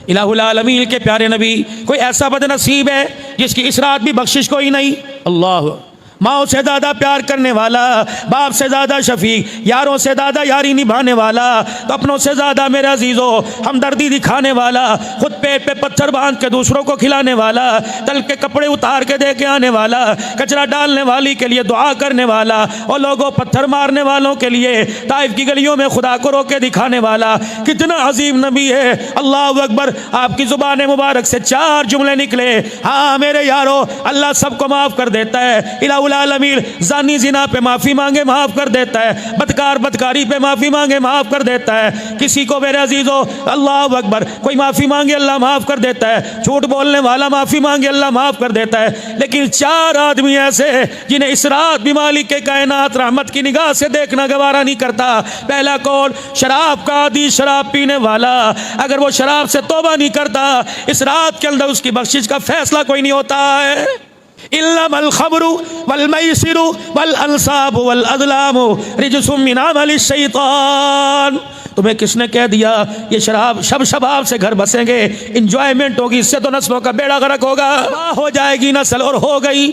इलाहुल आलमीन के प्यारे नबी, कोई ऐसा बदनसीब है जिसकी इस रात भी बख्शिश कोई नहीं। अल्लाह, माओ से ज़्यादा प्यार करने वाला, बाप से ज़्यादा शफीक, यारों से ज़्यादा यारी निभाने वाला, तो अपनों से ज़्यादा मेरे अजीज़ों हमदर्दी दिखाने वाला, खुद पेट पे पत्थर बांध के दूसरों को खिलाने वाला, तल के कपड़े उतार के दे के आने वाला, कचरा डालने वाली के लिए दुआ करने वाला, और लोगों पत्थर मारने वालों के लिए ताइफ की गलियों में खुदा को रोके दिखाने वाला, कितना अजीम नबी है। अल्लाह अकबर, आपकी ज़ुबान मुबारक से 4 जुमले निकले। हाँ मेरे यारो, अल्लाह सबको माफ़ कर देता है। इलाहुल आलमीन जानी जिना पे माफ़ी मांगे माफ़ कर देता है, बदकार बदकारी पे माफ़ी मांगे माफ़ कर देता है। किसी को मेरे अजीज़ों, अल्लाह अकबर, कोई माफ़ी मांगे अल्लाह माफ़ कर देता है। झूठ बोलने वाला माफ़ी मांगे अल्लाह माफ़ कर देता है। लेकिन 4 आदमी ऐसे जिन्हें इस रात भी मालिक के कायनात रहमत की निगाह से देखना गवारा नहीं करता। पहला कौन? शराब का आदि, शराब पीने वाला। अगर वो शराब से तौबा नहीं करता, इस रात के अंदर उसकी बख्शिश का फैसला कोई नहीं होता है। इल्लमल खमरु वल मैसिरु वल अंसाबु वल अज़लामु रिजसुम मिन अमलि शैतान। तुम्हें किसने कह दिया ये शराब शबाब से घर बसेंगे, इंजॉयमेंट होगी, इससे तो नस्लों का बेड़ा गर्क होगा, हो जाएगी नस्ल, और हो गई।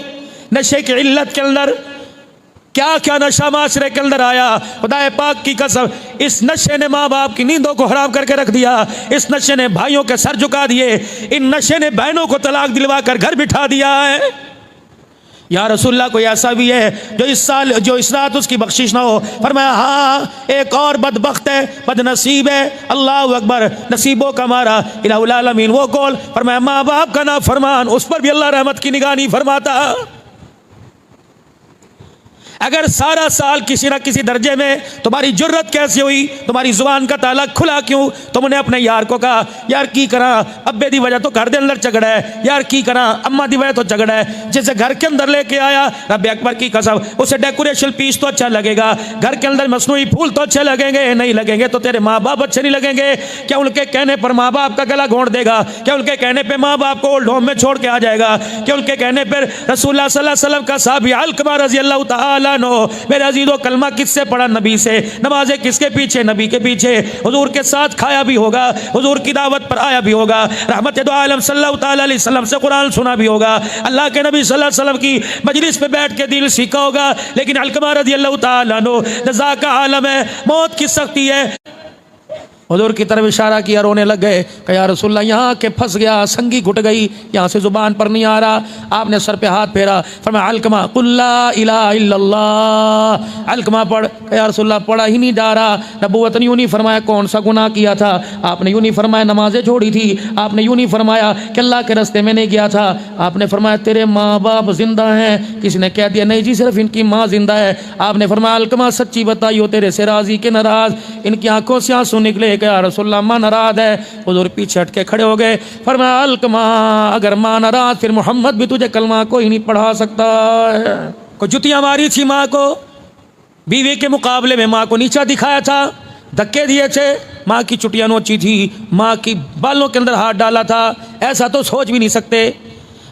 नशे की इल्लत के अंदर क्या क्या नशा माशरे के अंदर आया, खुदाए पाक की कसम, इस नशे ने माँ बाप की नींदों को हराम करके रख दिया। इस नशे ने भाइयों के सर झुका दिए। इन नशे ने बहनों को तलाक दिलवा कर घर बिठा दिया है। या रसूलल्लाह, कोई ऐसा भी है जो इस रात उसकी बख्शिश ना हो? फरमाया हाँ, एक और बदबख्त है, बदनसीब है। अल्लाह अकबर, नसीबों का मारा। इलाहुल आलमीन वो कौन? फरमाया माँ बाप का ना फरमान, उस पर भी अल्लाह रहमत की निगाह नहीं फरमाता। अगर सारा साल किसी ना किसी दर्जे में तुम्हारी जुर्रत कैसे हुई, तुम्हारी जुबान का ताला खुला क्यों? तुमने अपने यार को कहा यार की करा, अब्बे दी वजह तो घर के अंदर झगड़ा है, यार की करा, अम्मा दी वजह तो झगड़ा है। जिसे घर के अंदर लेके आया, रब अकबर की कसम, उसे डेकोरेशन पीस तो अच्छा लगेगा, घर के अंदर मसनूई फूल तो अच्छे लगेंगे, नहीं लगेंगे तो तेरे माँ बाप अच्छे नहीं लगेंगे। क्या उनके कहने पर माँ बाप का गला घोंट देगा? क्या उनके कहने पर माँ बाप को ओल्ड होम में छोड़ के आ जाएगा? क्या उनके कहने पर रसूलुल्लाह सल्लल्लाहु अलैहि वसल्लम का साहबी अलकमा रज़ी अल्लाह तआला नो, मेरे अजीजों, कलमा किससे पढ़ा? नबी से। नमाजें किसके पीछे? नबी के पीछे। हुजूर के साथ खाया भी होगा, हुजूर की दावत पर आया भी होगा, रहमत दो आलम सल्लल्लाहु तआला अलैहि वसल्लम से कुरान सुना भी होगा, अल्लाह के नबी सल्लल्लाहु अलैहि वसल्लम की मजलिस पे बैठ के दिल सीखा होगा। लेकिन अलकमा रज़ी अल्लाह तआला अन्हु, जज़ा का आलम है, मौत की सख्ती है, हुजूर की तरफ इशारा किया, रोने लग गए। कहा या रसूलल्लाह, यहाँ के फंस गया, संगी घुट गई, यहाँ से जुबान पर नहीं आ रहा। आपने सर पे हाथ फेरा, फरमाया अलकमा कुल ला इलाहा इल्लल्लाह, अलकमा पढ़। या रसूलल्लाह, पढ़ा ही नहीं जा रहा। नबूवत ने यूँ नहीं फरमाया कौन सा गुनाह किया था, आपने यूँ नहीं फरमाया नमाजें छोड़ी थी, आपने यूँ नहीं फरमाया कि अल्लाह के रास्ते में नहीं गया था, आपने फरमाया तेरे माँ बाप जिंदा हैं। किसी ने कह दिया नहीं जी सिर्फ इनकी माँ जिंदा है। आपने फरमाया अलकमा सच्ची बताइयो, तेरे से राजी के नाराज? इनकी आंखों से आंसू निकले। या रसूलल्लाह, मां नाराज है। हुजूर पीछे हट के खड़े हो गए। फरमाया अलकमा, अगर मां नाराज फिर मोहम्मद भी तुझे कलमा कोई नहीं पढ़ा सकता है। को जुतियां मारी थी मां को, बीवी के मुकाबले में मां को नीचा दिखाया था, धक्के दिए थे, मां की चुटियां नोची थी, मां की बालों के अंदर हाथ डाला था। ऐसा तो सोच भी नहीं सकते।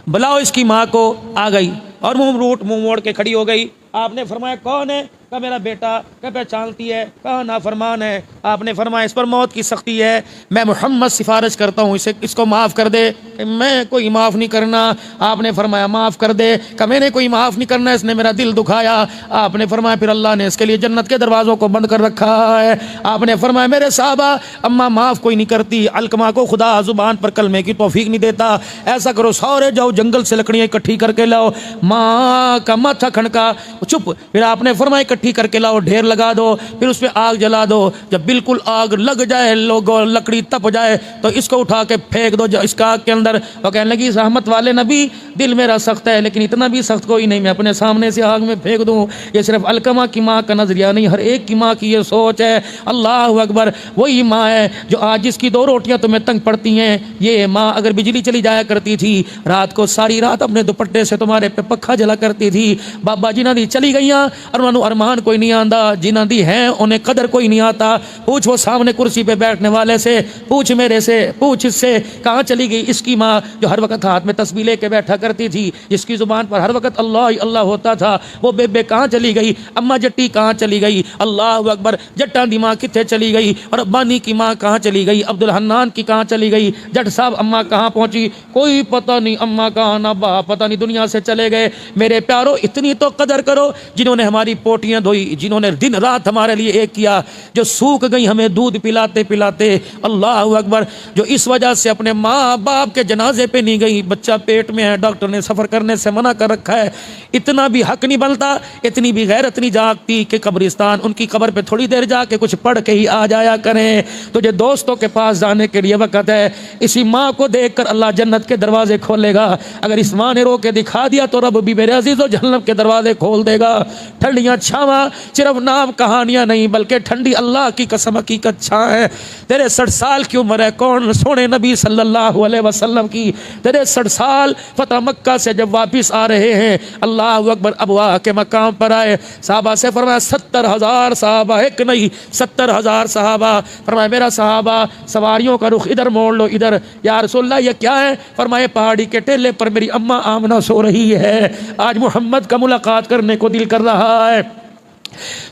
बुलाओ इसकी मां को। आ गई और मुंह मोड़ के खड़ी हो गई। आपने फरमाया कौन है? कहा मेरा बेटा। कहा पहचानती है? कहा नाफरमान है। आपने फरमाया इस पर मौत की सख्ती है, मैं मोहम्मद सिफारिश करता हूँ इसको माफ़ कर दे। मैं कोई माफ़ नहीं करना। आपने फरमाया माफ़ कर दे। कहा मैंने कोई माफ़ नहीं करना, इसने मेरा दिल दुखाया। आपने फरमाया फिर अल्लाह ने इसके लिए जन्नत के दरवाज़ों को बंद कर रखा है। आपने फरमाया मेरे साहबा, अम्मा माफ़ कोई नहीं करती, अलकमा को खुदा ज़ुबान पर कलमे की तौफीक नहीं देता। ऐसा करो सौरे जाओ, जंगल से लकड़ियाँ इकट्ठी करके लाओ, माँ का माथा खनका, चुप। फिर आपने फरमाया इकट्ठी करके लाओ, ढेर लगा दो, फिर उस पर आग जला दो। जब बिल्कुल आग लग जाए, लोगों लकड़ी तप जाए, तो इसको उठा के फेंक दो इसका आग के अंदर। वो कहने लगी रहमत वाले नबी, दिल मेरा सख्त है, लेकिन इतना भी सख्त कोई नहीं मैं अपने सामने से आग में फेंक दूँ। ये सिर्फ अलकमा की माँ का नजरिया नहीं, हर एक की माँ की ये सोच है। अल्लाह अकबर, वही माँ है जो आज जिसकी 2 रोटियाँ तुम्हें तंग पड़ती हैं। ये माँ अगर बिजली चली जाया करती थी, रात को सारी रात अपने दुपट्टे से तुम्हारे पे पक्खा जला करती थी। बाबा जी ना दी चली गई और उन्होंने अरमान ईमान कोई नहीं आंदा, जिन्हां दी है उन्हें कदर कोई नहीं आता। पूछ वो सामने कुर्सी पे बैठने वाले से, पूछ मेरे से, पूछ इससे, कहाँ चली गई इसकी माँ जो हर वक्त हाथ में तस्बीह लेके बैठा करती थी, जिसकी जुबान पर हर वक्त अल्लाह ही अल्लाह होता था, वो बेबे कहाँ चली गई? अम्मा जट्टी कहाँ चली गई? अल्लाह अकबर, जट्टा दी माँ कितने चली गई? और अब्बानी की माँ कहाँ चली गई? अब्दुल हन्नान की कहाँ चली गई? जट साहब अम्मा कहाँ पहुँची? कोई पता नहीं, अम्मा कहाँ ना अब्बा पता नहीं दुनिया से चले गए। मेरे प्यारो इतनी तो कदर करो जिन्होंने हमारी पोटियाँ धोई, जिन्होंने दिन रात हमारे लिए एक किया, जो सूख गई हमें दूध पिलाते पिलाते, अल्लाह अकबर, जो इस वजह से अपने माँ बाप के जनाजे पे नहीं गई, बच्चा पेट में है, डॉक्टर ने सफ़र करने से मना कर रखा है। इतना भी हक नहीं बनता, इतनी भी गैरत नहीं जागती कि कब्रिस्तान उनकी कब्र पे थोड़ी देर जाके कुछ पढ़ के ही आ जाया करें। तुझे दोस्तों के पास जाने के लिए वक़्त है। इसी माँ को देखकर अल्लाह जन्नत के दरवाजे खोलेगा। अगर इस माँ ने रो के दिखा दिया तो रब भी मेरे अजीज़ों जहन्नम के दरवाजे खोल देगा। ठंडियाँ छावां सिर्फ नाम कहानियाँ नहीं, बल्कि ठंडी अल्लाह की कसम हकीकत छां है। तेरे 60 साल की उम्र है, कौन सोने नबी सल्लल्लाहु अलैहि वसल्लम की। तेरे 60 साल फतह मक्का से जब वापस आ रहे हैं, अल्लाह अकबर, अबवा के मकाम पर आए, साहबा से फरमाया 70,000 साहबा, एक नहीं 70,000 साहबा। फरमाया मेरा साहबा सवारियों का रुख इधर मोड़ लो, इधर। या रसूलल्लाह ये क्या है? फरमाए पहाड़ी के टेले पर मेरी अम्मा आमना सो रही है, आज मोहम्मद का मुलाकात करने को दिल कर रहा है।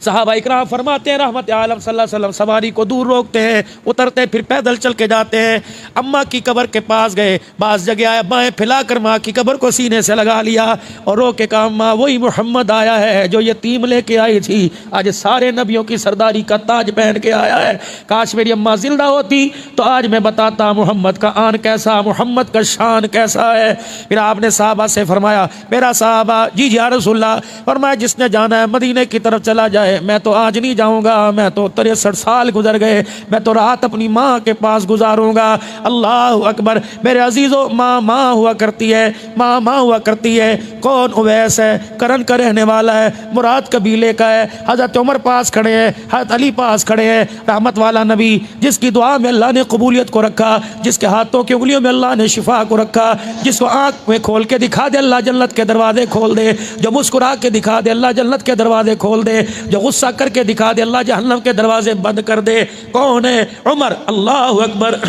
सहाबा इकराम फरमाते हैं रहमत आलम सल्लल्लाहु अलैहि वसल्लम सवारी को दूर रोकते हैं, उतरते फिर पैदल चल के जाते हैं। अम्मा की कब्र के पास गए, बास जगह आए, बाएं फैलाकर माँ की कब्र को सीने से लगा लिया और रो के कहा माँ वही मोहम्मद आया है जो यतीम लेके आई थी, आज सारे नबियों की सरदारी का ताज पहन के आया है। काश मेरी अम्मा जिंदा होती तो आज मैं बताता मोहम्मद का आन कैसा, मोहम्मद का शान कैसा है। फिर आपने साहबा से फरमाया, मेरा साहबा जी या रसूलल्लाह, फरमाया जिसने जाना है मदीने की तरफ चला जाए, मैं तो आज नहीं जाऊंगा, मैं तो 63 साल गुजर गए, मैं तो रात अपनी माँ के पास गुजारूंगा। अल्लाह अकबर, मेरे अजीज़ों, माँ माँ हुआ करती है, माँ माँ हुआ करती है। कौन? उवैस है, करन का रहने वाला है, मुराद कबीले का है। हज़रत उमर पास खड़े हैं, हज़रत अली पास खड़े हैं, रहमत वाला नबी जिसकी दुआ में अल्लाह ने कबूलियत को रखा, जिसके हाथों की उंगलियों में अल्लाह ने शिफा को रखा, जिसको आँख में खोल के दिखा दे अल्लाह जन्नत के दरवाजे खोल दे, जो मुस्कुरा के दिखा दे अल्लाह जन्नत के दरवाजे खोल दे, जो गुस्सा करके दिखा दे अल्लाह जहन्नम के दरवाजे बंद कर दे। कौन है? उमर। अल्लाह अकबर।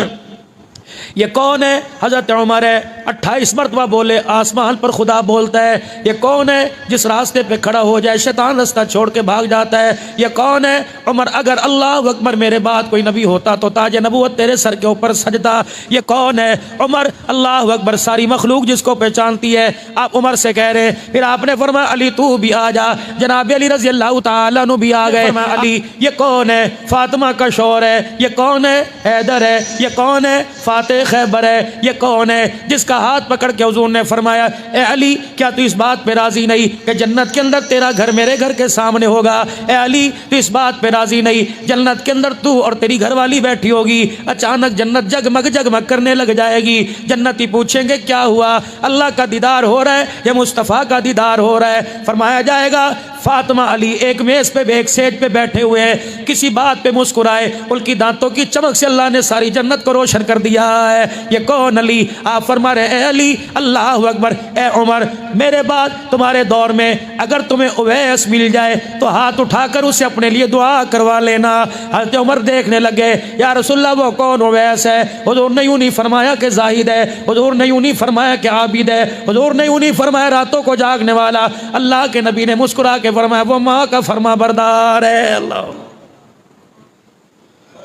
ये कौन है? हज़रत उमर है। 28 मरतबा बोले, आसमान पर खुदा बोलता है। ये कौन है? जिस रास्ते पे खड़ा हो जाए शैतान रास्ता छोड़ के भाग जाता है। ये कौन है? उमर। अगर अल्लाह अकबर मेरे बाद कोई नबी होता तो ताज नबूवत तेरे सर के ऊपर सजता। ये कौन है? उमर। अल्लाह अकबर, सारी मखलूक जिसको पहचानती है। आप उमर से कह रहे हैं। फिर आपने फरमाया अली तू भी आ जा। जनाब अली रजी अल्लाह तआला अन्हु भी आ गए। अली। ये कौन है? फातिमा का शौहर है। ये कौन है? हैदर है। ये कौन है? फातिह खैबर है। ये कौन है? जिसका हाथ पकड़ के हुजूर ने फरमाया, ए अली क्या तू इस बात पे राजी नहीं कि जन्नत के अंदर तेरा घर मेरे घर के सामने होगा? ए अली तू इस बात पे राजी नहीं जन्नत के अंदर तू और तेरी घरवाली बैठी होगी, अचानक जन्नत जगमग जगमग करने लग जाएगी। जन्नती पूछेंगे क्या हुआ? अल्लाह का दीदार हो रहा है या मुस्तफ़ा का दीदार हो रहा है? फरमाया जाएगा फातिमा अली एक मेज पे एक सेज पे बैठे हुए हैं, किसी बात पे मुस्कुराए, उनकी दांतों की चमक से अल्लाह ने सारी जन्नत को रोशन कर दिया है। ये कौन? अली। आप फरमा रहे ए अली। अल्लाह अकबर। ए उमर, मेरे बाद तुम्हारे दौर में अगर तुम्हें उवैस मिल जाए तो हाथ उठाकर उसे अपने लिए दुआ करवा लेना। हज़रत उमर देखने लगे, या रसूलल्लाह वो कौन उवैस है? हुजूर ने यूं नहीं फरमाया कि जाहिद है, हुजूर ने यूं नहीं फरमाया कि आबिद है, हुजूर ने यूं नहीं फरमाया रातों को जागने वाला। अल्लाह के नबी ने मुस्कुरा के फरमाया वो माँ का फरमा बरदार है। अल्लाह।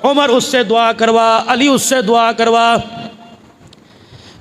उमर उससे दुआ करवा, अली उससे दुआ करवा।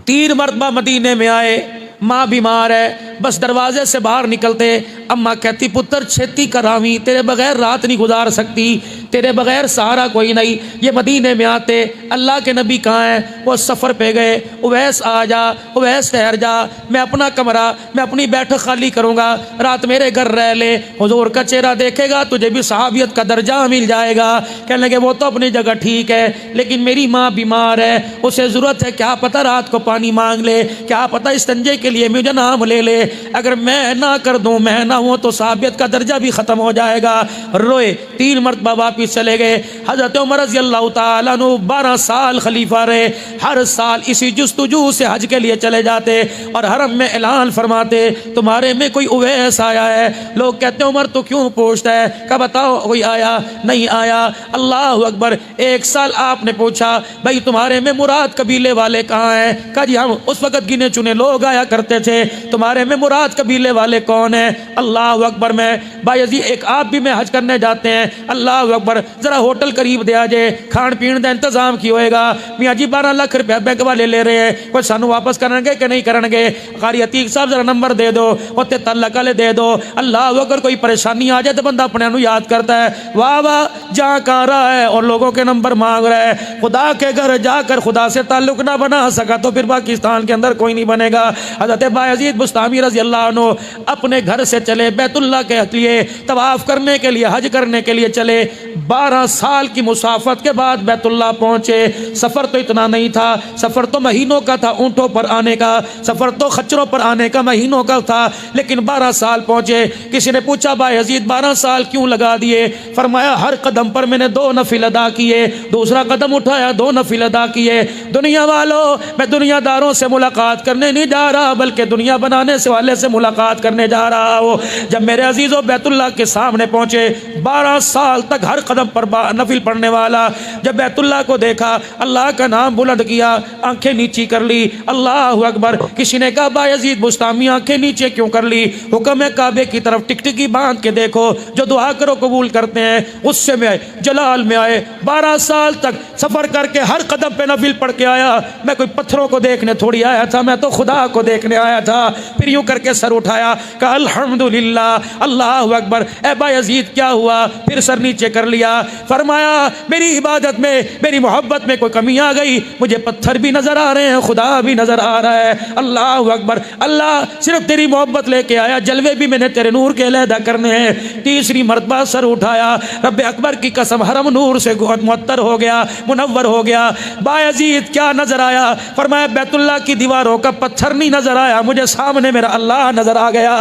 3 मरतबा मदीने में आए, माँ बीमार है, बस दरवाजे से बाहर निकलते अम्मा कहती पुत्र छेती करावी, तेरे बगैर रात नहीं गुजार सकती, तेरे बगैर सहारा कोई नहीं। ये मदीने में आते, अल्लाह के नबी कहाँ हैं? वो सफ़र पे गए। उवैस आ जा, उवैस ठहर जा, मैं अपना कमरा, मैं अपनी बैठक खाली करूँगा, रात मेरे घर रह ले, हुजूर का चेहरा देखेगा तुझे भी सहाबियत का दर्जा मिल जाएगा। कहने लगे वो तो अपनी जगह ठीक है, लेकिन मेरी माँ बीमार है, उसे ज़रूरत है, क्या पता रात को पानी मांग ले, क्या पता इस्तंजे के लिए मुझे नाम ले ले। अगर मैं ना कर दूं, मैं ना हूं तो साबियत का दर्जा भी ख़त्म हो जाएगा। रोए, 3 मरतबा वापिस चले गए। हज़रत उमर रज़ी अल्लाह ताला अन्हु 12 साल खलीफा रहे। हर साल इसी जुस्तुजू से हज के लिए चले जाते और हरम में ऐलान फरमाते तुम्हारे में कोई उवैस आया है। लोग कहते उमर तो क्यों पूछता है, कब बताओ कोई आया नहीं आया। अल्लाह अकबर। एक साल आपने पूछा भाई तुम्हारे में मुराद कबीले वाले कहाँ हैं? कहा जी हम उस वक्त गिने चुने लोग आया करते थे। तुम्हारे में मुराद कबीले वाले कौन है? अल्लाह अकबर। मैं भाई जी एक आप भी मैं हज करने जाते हैं, अल्लाह अकबर, जरा होटल करीब दे आ जाए, खान पीन का इंतजाम की होएगा। मियाँ जी 12 लाख रुपया बैंक वाले ले रहे हैं, कोई सानू वापस करेंगे कि नहीं करेंगे? कारी अतीक साहब जरा नंबर दे दो, उत्ते तलक वाले दे दो। अल्लाह अगर कोई परेशानी आ जाए तो बंदा अपने को याद करता है, वाह वाह जहाँ कहाँ रहा है और लोगों के नंबर मांग रहा है। खुदा के घर जाकर खुदा से ताल्लुक ना बना सका तो फिर पाकिस्तान के अंदर कोई नहीं बनेगा। हज़रत बायज़ीद बुस्तामी रज़ी अल्लाह अन्हु अपने घर से चले बैतुल्लाह के लिए तवाफ़ करने के लिए, हज करने के लिए चले। 12 साल की मुसाफत के बाद बैतुल्लाह पहुँचे। सफ़र तो इतना नहीं था, सफ़र तो महीनों का था, ऊँटों पर आने का सफ़र तो खच्चरों पर आने का महीनों का था, लेकिन 12 साल पहुँचे। किसी ने पूछा बायज़ीद 12 साल क्यों लगा दिए? फरमाया हर कदम पर मैंने 2 नफिल अदा किए, दूसरा कदम उठाया 2 नफिल अदा किए। दुनिया वालों, मैं दुनियादारों से मुलाकात करने नहीं जा रहा बल्कि दुनिया बनाने से वाले से मुलाकात करने जा रहा हूँ। जब मेरे अजीज़ों बैतुल्लाह के सामने पहुँचे, 12 साल तक हर कदम पर नफिल पढ़ने वाला, जब बैतुल्लाह को देखा, अल्लाह का नाम बुलंद किया, आंखें नीची कर ली। अल्लाह अकबर। किसी ने कहा बायज़ीद बुस्तामी आंखें नीचे क्यों कर ली? हुक्म है काबे की तरफ टिकटिकी बांध के देखो, जो दुआ करो कबूल करते हैं। उससे में जलाल में आए, 12 साल तक सफ़र करके हर कदम पे नफिल पढ़ के आया। मैं कोई पत्थरों को देखने थोड़ी आया था, मैं तो खुदा को देखने आया था। फिर यूं करके सर उठाया, कहा अल्हम्दुलिल्लाह, अल्लाह अकबर। ए बायज़ीद क्या हुआ? फिर सर नीचे कर लिया। फरमाया मेरी इबादत में, मेरी मोहब्बत में कोई कमी आ गई? मुझे पत्थर भी नजर आ रहे हैं, खुदा भी नजर आ रहा है। अल्लाह अकबर। अल्लाह सिर्फ तेरी मोहब्बत लेके आया, जलवे भी मैंने तेरे नूर के अलहदा करने हैं। तीसरी मरतबा सर उठाया, रब अकबर की कसम हरम नूर से मुअत्तर हो गया, मुनव्वर हो गया। बायज़ीद क्या नजर आया? फरमाया बैतुल्लाह की दीवारों का पत्थर नहीं नजर आया, मुझे सामने मेरा अल्लाह नजर आ गया।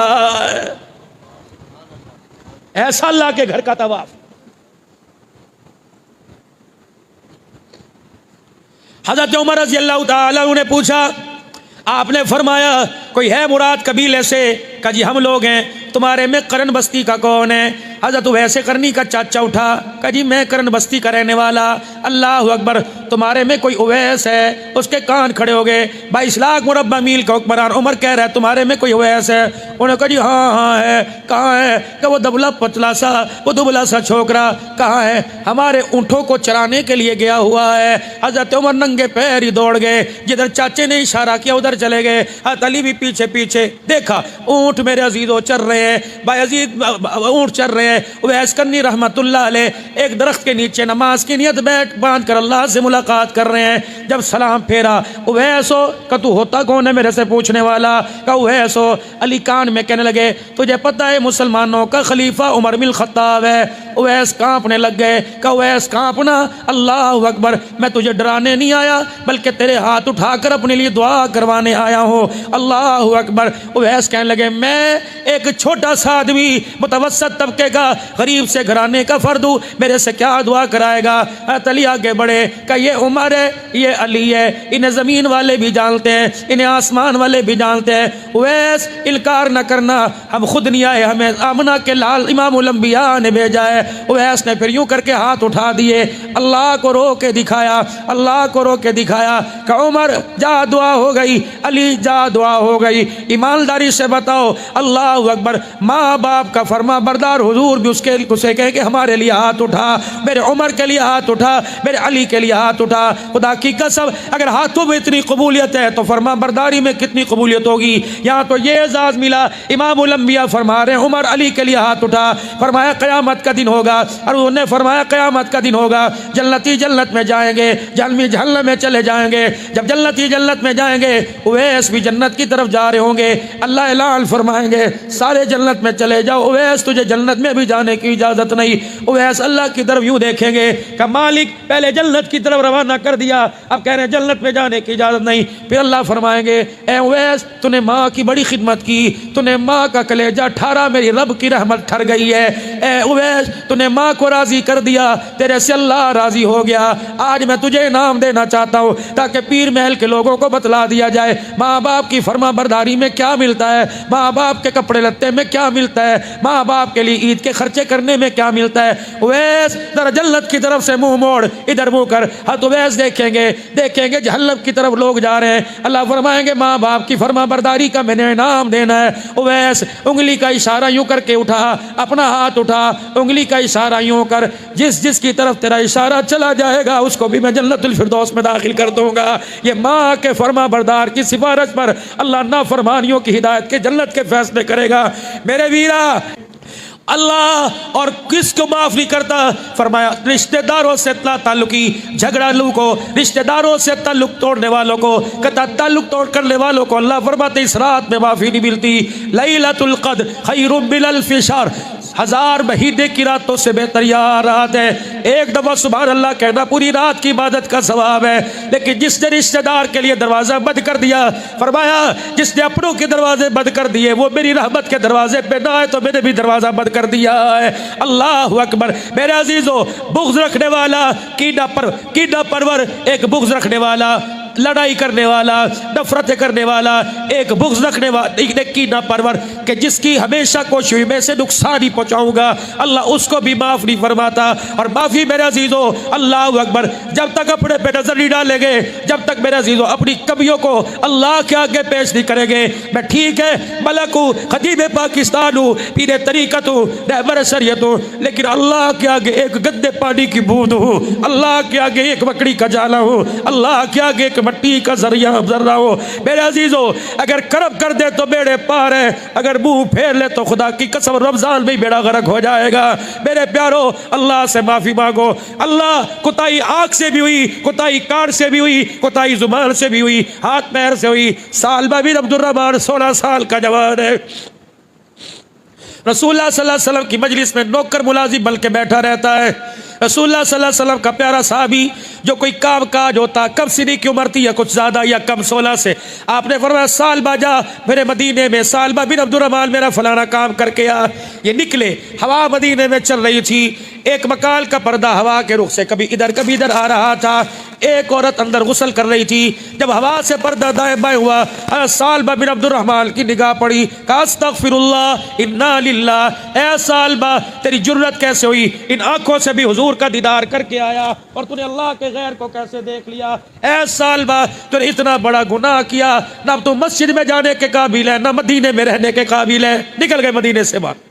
ऐसा अल्लाह के घर का तवाफ। हज़रत उमर रज़ी अल्लाह ताला ने पूछा, आपने फरमाया कोई है मुराद कबीले से? कहा जी हम लोग हैं। तुम्हारे में करन बस्ती का कौन है? हज़रत वैसे करनी का चाचा उठा, कहा जी मैं करन बस्ती का रहने वाला। अल्लाह अकबर। तुम्हारे में कोई उवैस है? उसके कान खड़े हो गए। 22 लाख मुरब्बा मील का हुक्मरान उमर कह रहा है तुम्हारे में कोई उवैस है? उन्होंने कहा जी हाँ हाँ है। कहाँ है? कि वो दबला पतला सा, वो दुबला सा छोकरा। कहाँ है? हमारे ऊँटों को चराने के लिए गया हुआ है। हज़रत उमर नंगे पैर ही दौड़ गए, जिधर चाचे ने इशारा किया उधर चले गए। हज़रत अली भी पीछे पीछे। देखा ऊँट मेरे अजीज़ों चल रहे हैं, बायज़ीद ऊँट चल रहे हैं। उवैस करनी रहमतुल्लाह अलैह एक दरख्त के नीचे नमाज की नियत बैठ बांध कर अल्लाह से मुलाकात कर रहे हैं। जब सलाम फेरा, उवैस हो? का तू होता कौन है मेरे से पूछने वाला? का उवैस हो? अली कान में कहने लगे तुझे पता है मुसलमानों का खलीफा उमर बिन खत्ताब है। उवैस कांपने लग गए। का उवैस कांपना? अल्लाह अकबर। मैं तुझे डराने नहीं आया बल्कि तेरे हाथ उठाकर अपने लिए दुआ करवाने आया हूँ। अल्लाह अकबर। उवैस कहने लगे मैं एक छोटा सा आदमी, मुतवस्सत तबके का, गरीब से घराने का फर्द हूँ, मेरे से क्या दुआ कराएगा? अली आगे बढ़े। का ये उमर है, ये अली है, इन्हें ज़मीन वाले भी जानते हैं, इन्हें आसमान वाले भी जानते हैं। उवैस इनकार न करना, हम खुद नहीं आए, हमें आमना के लाल इमामुल अंबिया ने भेजा है। उवैस ने फिर यूं करके हाथ उठा दिए, अल्लाह को रो के दिखाया, अल्लाह को रो के दिखाया। का उमर जा दुआ हो गई, अली जा दुआ हो गई। ईमानदारी से बताओ, अल्लाह अकबर। माँ बाप का फरमा बरदार हुजूर भी उसे कहे कि हमारे लिए हाथ उठा, मेरे उमर के लिए हाथ उठा, मेरे अली के लिए हाथ उठा। खुदा की कसम अगर हाथों में इतनी कबूलियत है तो फरमा बरदारी में कितनी कबूलियत होगी। यहाँ तो ये एजाज मिला, इमामुल अंबिया फरमा रहे हैं उमर अली के लिए हाथ उठा। फरमाया क़यामत का दिन होगा, और उन्होंने फरमाया क़यामत का दिन होगा, जन्नती जन्नत में जाएंगे, जहन्नमी जहन्नम में चले जाएंगे। जब जन्नती जन्नत में जाएंगे, उवैस भी जन्नत की तरफ जा रहे होंगे, अल्लाह ऐलान फरमाएंगे सारे जन्नत में चले जाओ, उवैस तुझे जन्नत में भी जाने की इजाज़त नहीं। उवैस अल्लाह की तरफ यूँ देखेंगे कि मालिक पहले जन्नत की तरफ रवाना कर दिया, अब कह रहे हैं जन्नत में जाने की इजाज़त नहीं। फिर अल्लाह फरमाएंगे ए उवैस तूने माँ की बड़ी खिदमत की, तूने माँ का कलेजा ठारा, मेरी रब की रहमत ठर गई है। ए उवैस तूने माँ को राज़ी कर दिया, तेरे से अल्लाह राज़ी हो गया। आज मैं तुझे इनाम देना चाहता हूँ ताकि पीर महल के लोगों को बतला दिया जाए माँ बाप की फर्मा बरदारी में क्या मिलता है, माँ बाप के कपड़े लत्ते में क्या मिलता है, माँ बाप के लिए ईद के खर्चे करने में क्या मिलता है। उवैस जरा जन्नत की तरफ से मुंह मोड़, इधर मुंह कर। हत उवैस देखेंगे जहन्नम की तरफ लोग जा रहे हैं। अल्लाह फरमाएंगे माँ बाप की फर्मा बरदारी का मैंने इनाम देना है। उवैस उंगली का इशारा यूं करके उठा, अपना हाथ उठा, उंगली का इशारा यूं कर, जिसकी तरफ तेरा इशारा चला जाएगा उसको भी मैं जन्नतुल फिरदौस में दाखिल कर दूंगा। ये माँ के फर्मा बरदार की सिफारिश पर अल्लाह नाफरमानियों की हिदायत के जन्नत के फैसले करेगा। मेरे वीरा अल्लाह और किसको माफ नहीं करता, फरमाया रिश्तेदारों से ताल्लुकी झगड़ालू को, रिश्तेदारों से ताल्लुक तोड़ने वालों को, कता ताल्लुक तोड़ करने वालों को अल्लाह फरमाते इस रात में माफी नहीं मिलती। लैलतुल क़द्र खैरुम मिन अल्फ़ि शहर, 1000 महीने की रातों से बेहतर यह रात है। एक दफा सुभान अल्लाह कहना पूरी रात की इबादत का सवाब है। लेकिन जिसने रिश्तेदार के लिए दरवाजा बंद कर दिया, फरमाया जिसने अपनों के दरवाजे बंद कर दिए वो मेरी रहमत के दरवाजे पे ना आए तो मैंने भी दरवाजा बंद कर दिया है। अल्लाह अकबर। मेरे अजीजों, बुग़्ज़ रखने वाला, कीड़ा परवर, एक बुग़्ज़ रखने वाला, लड़ाई करने वाला, नफरतें करने वाला, एक बुग़्ज़ रखने वाला, कीड़ा परवर कि जिसकी हमेशा कोशिश हुई मैं से नुकसान ही पहुँचाऊँगा, अल्लाह उसको भी माफ़ नहीं फरमाता। और माफ़ी मेरे अजीज़ों, अल्लाह अकबर, जब तक अपने पे नजर नहीं डालेंगे, जब तक मेरे अजीज़ों अपनी कमियों को अल्लाह के आगे पेश नहीं करेंगे। मैं ठीक है मलक हूँ, खतीब पाकिस्तान हूँ, पीरे तरीक़त हूँ, रहबर शरीयत हूँ, लेकिन अल्लाह के आगे एक गंदे पानी की बूंद हूँ, अल्लाह के आगे एक मकड़ी का जाला हूँ, अल्लाह के आगे एक मट्टी का जर्रा हो। मेरे अजीजों, अगर करब कर दे तो बेड़े पार है, अगर मुंह फेर ले तो खुदा की कसम रमजान में बेड़ा गर्क हो जाएगा। मेरे प्यारो, अल्लाह से माफी मांगो। अल्लाह कुताई आंख से भी हुई, कुताई कान से भी हुई, कुताई जुबान से भी हुई, हाथ पैर से हुई। सालबा बिन अब्दुर्रहमान 16 साल का जवान है। रसूलुल्लाह सल्लल्लाहु अलैहि वसल्लम की मजलिस में नौकर मुलाजिम बन के बैठा रहता है। रसूलुल्लाह सल्लल्लाहु अलैहि वसल्लम का प्यारा साहबी जो कोई काम काज होता, कब सिनी की उम्र थी या कुछ ज़्यादा या कम 16 से, आपने फरमाया सालबा जा मेरे मदीने में, सालबा बिन अब्दुर्रहमान मेरा फलाना काम करके आ। ये निकले, हवा मदीने में चल रही थी, एक मकान का पर्दा हवा के रुख से कभी इधर आ रहा था। एक औरत अंदर गुस्ल कर रही थी, जब हवा से पर्दा दाएं बाएं हुआ, सालबा बिन अब्दुर्रहमान की निगाह पड़ी, कहा अस्तगफिरुल्लाह इन्ना लिल्लाह, ऐ सालबा तेरी जुर्रत कैसे हुई, इन आंखों से भी हुजूर का दीदार करके आया और तूने अल्लाह के गैर को कैसे देख लिया। ऐ सालबा तूने इतना बड़ा गुनाह किया, ना तू मस्जिद में जाने के काबिल है, ना मदीने में रहने के काबिल है। निकल गए मदीने से बाहर।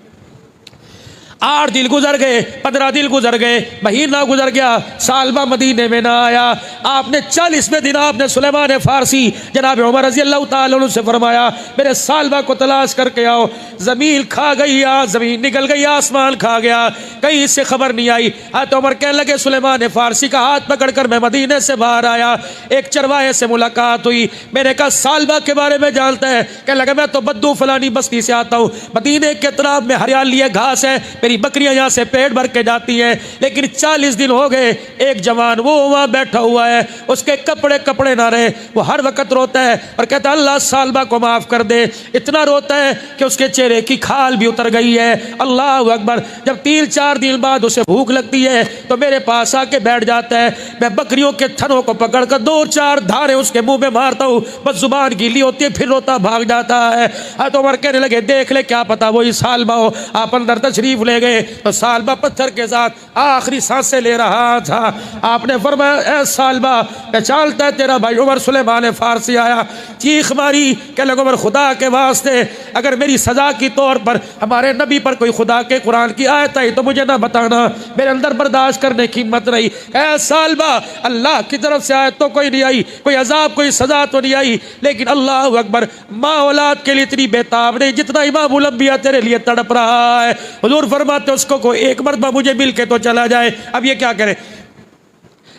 8 दिन गुजर गए, 15 दिन गुजर गए, महीना गुजर गया, सालबा मदीने में ना आया। आपने 40वें दिन आपने सुलेमान फारसी जनाब उमर रज़ी अल्लाह तआला अन्हु से फरमाया मेरे सालबा को तलाश करके आओ। ज़मीन खा गई, ज़मीन निकल गई, आसमान खा गया, कहीं इससे खबर नहीं आई। तो उमर कहने लगे सुलेमान फारसी का हाथ पकड़कर मैं मदीने से बाहर आया, एक चरवाहे से मुलाकात हुई, मैंने कहा सालबा के बारे में जानता है? कहने लगा मैं तो बद्दू फलानी बस्ती से आता हूँ, मदीने के तराब में हरियाली है, घास है, मेरी बकरियां यहाँ से पेट भर के जाती हैं। लेकिन 40 दिन हो गए, एक जवान वो वहाँ बैठा हुआ है, उसके कपड़े ना रहे, वो हर वक्त रोता है और कहता है अल्लाह सालबा को माफ़ कर दे। इतना रोता है कि उसके चेहरे की खाल भी उतर गई है। अल्लाह अकबर। जब 3-4 दिन बाद उसे भूख लगती है तो मेरे पास आके बैठ जाता है, मैं बकरियों के थनों को पकड़कर 2-4 धारे उसके मुंह में मारता हूँ, बस जुबान गीली होती है, फिर रोता भाग जाता है। तो उमर कहने लगे देख ले क्या पता वही सालबा हो। आप अंदर तशरीफ ले गए तो सालबा पत्थर के साथ आखिरी सांसें ले रहा था। आपने फरमाया ए सालबा पहचानता है तेरा भाई उमर सुलेमान फारसी आया, चीख मारी कि लगे उमर खुदा के वास्ते अगर मेरी सजा की तौर पर हमारे नबी पर कोई खुदा के कुरान की आयत आई तो मुझे ना बताना, मेरे अंदर बर्दाश्त करने की हिम्मत नहीं। ए सालबा अल्लाह की तरफ से आयत तो कोई नहीं आई, कोई अजाब कोई सजा तो नहीं आई, लेकिन अल्लाह अकबर माँ औलाद के लिए इतनी बेताब नहीं जितना इमामुल अंबिया तेरे लिए तड़प रहा है। हुजूर फरमाते उसको कोई एक मरतबा मुझे मिल के तो चला जाए। अब ये क्या करे,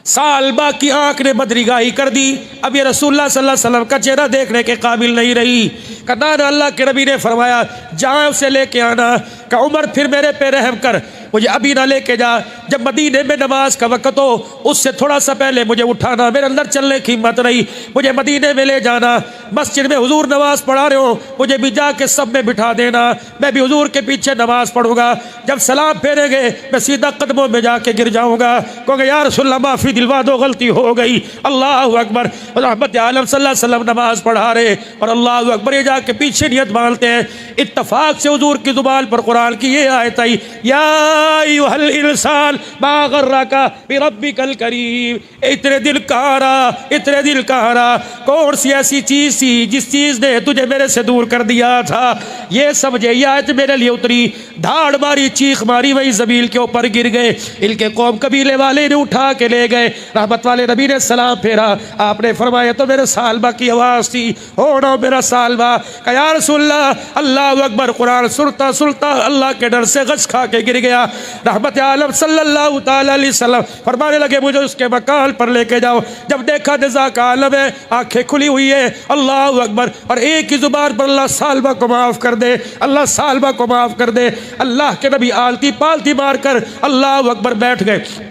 सालबा की आंख ने बदरीगाही कर दी। अब ये रसूलुल्लाह सल्लल्लाहु अलैहि वसल्लम का चेहरा देखने के काबिल नहीं रही। कहा अल्लाह के नबी ने फरमाया जहाँ उसे लेके आना। का उमर फिर मेरे पे रहम कर, मुझे अभी ना लेके जा, जब मदीने में नमाज का वक़्त हो उससे थोड़ा सा पहले मुझे उठाना, मेरे अंदर चलने की हिम्मत नहीं, मुझे मदीने में ले जाना। मस्जिद में हुजूर नमाज पढ़ा रहे हो, मुझे भी जाके सब में बिठा देना, मैं भी हुजूर के पीछे नमाज पढ़ूंगा। जब सलाम फेरेंगे मैं सीधा कदमों में जाके गिर जाऊंगा, क्योंकि यार रसूलुल्लाह माफ़ी दिलवा दो, गलती हो गई। अल्लाह अकबर। रहमत आलम सल्लल्लाहु अलैहि वसल्लम नमाज पढ़ा रहे और अल्लाह अकबर ये जाके पीछे नियत बांधते हैं। इत्तफाक से हुजूर की जुबान पर कुरान की ये आयत आई, या अय्युहल इंसान मा गर्रका बिरब्बिकल करीम। इतने दिल कहारा, इतने दिल कहारा, कौन सी ऐसी चीज थी जिस चीज ने तुझे मेरे से दूर कर दिया था। ये समझे ये आयत मेरे लिए उतरी। धाड़ मारी, चीख मारी, वही जमीन के ऊपर गिर गए। इनके कौम कबीले वाले ने उठा के ले गए। रहमत वाले नबी ने सलाम फेरा, आपने फरमाया तो मेरे सालबा की आवाज थी, हो ना मेरा सालबा। कहा या रसूलल्लाह, अल्लाह अकबर। कुरान सुनता सुनता अल्लाह के डर से गश खा के गिर गया। रहमत आलम सल्लल्लाहु ताला अलैहि वसल्लम फरमाने लगे मुझे उसके मकान पर लेके जाओ। जब देखा जज़ा का आलम है, आंखें खुली हुई है, अल्लाह अकबर। और एक ही जुबान पर अल्लाह सालबा को माफ कर दे, अल्लाह सालबा को माफ कर दे। अल्लाह के नबी आलती पालती मार कर अल्लाह अकबर बैठ गए।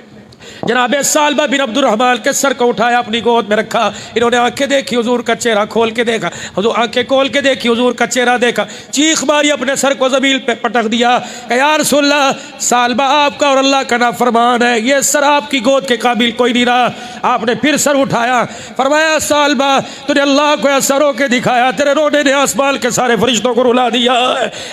जनाब सालबा बिन अब्दुर्रहमान के सर को उठाया, अपनी गोद में रखा। इन्होंने आंखें देखी, हुजूर का चेहरा खोल के देखा, हुजूर आंखें खोल के देखी, हुजूर का चेहरा देखा। चीख मारी, अपने सर को ज़मीन पे पटक दिया। कहा या रसूलल्लाह, सालबा आपका और अल्लाह का नाफरमान है, ये सर आपकी गोद के काबिल कोई नहीं रहा। आपने फिर सर उठाया, फरमाया सालबा तूने अल्लाह को ऐसा रो के दिखाया, तेरे रोने ने आसमान के सारे फरिश्तों को रुला दिया।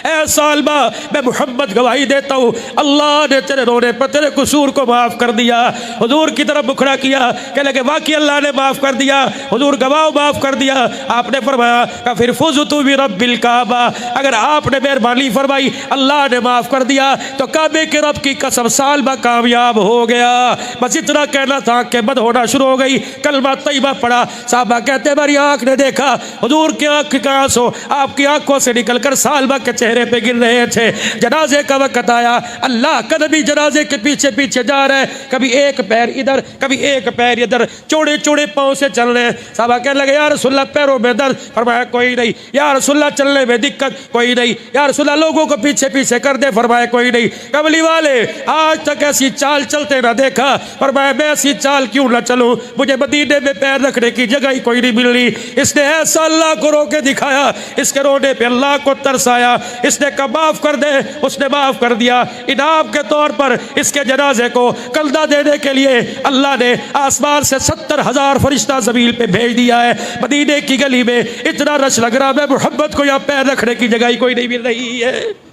ऐ सालबा, मैं मुहम्मद गवाही देता हूँ, अल्लाह ने तेरे रोने पर तेरे कसूर को माफ़ कर दिया। हुजूर की तरफ मुखड़ा किया, कह लगे वाकई अल्लाह ने माफ़ कर दिया। हुजूर गवाह माफ़ कर दिया। आपने फरमाया का फिर फुज़तु बिरब्बिल काबा, अगर आपने मेहरबानी फरमाई, अल्लाह ने माफ़ कर दिया, तो काबे के रब की कसम सालबा कामयाब हो गया। बस इतना कहना था कि बद होना शुरू हो गई। कलमा तैयबा पढ़ा, साहबा कहते मेरी आँख ने देखा हुजूर की आँख का आंसू आपकी आंखों से निकल कर सालबा के चेहरे पे गिर रहे थे। जनाजे का वक़्त आया, अल्लाह का नबी जनाजे के पीछे पीछे जा रहे, कभी एक पैर इधर, कभी एक पैर इधर, चौड़े चौड़े पाँव से चल रहे। साहबा कहने लगे या रसूलल्लाह पैरों में दर्द, फरमाया कोई नहीं। या रसूलल्लाह चलने में दिक्कत, कोई नहीं। या रसूलल्लाह लोगों को पीछे पीछे कर दे, फरमाया कोई नहीं। कमली वाले आज तक ऐसी चाल चलते ना देखा, फरमाया मैं ऐसी चाल क्यों ना चलूं, मुझे मदीने में पैर रखने की जगह ही कोई नहीं मिल रही। इसने ऐसा अल्लाह को रो के दिखाया, इसके रोने पे अल्लाह को तरस आया। इसने कहा माफ कर दे, उसने माफ कर दिया। इनाम के तौर पर इसके जनाजे को कलदा देने के लिए अल्लाह ने आसमान से 70,000 फरिश्ता ज़मीन पे भेज दिया है। मदीने की गली में इतना रश लग रहा है, मोहब्बत को यहाँ पैर रखने की जगह ही कोई नहीं मिल रही है।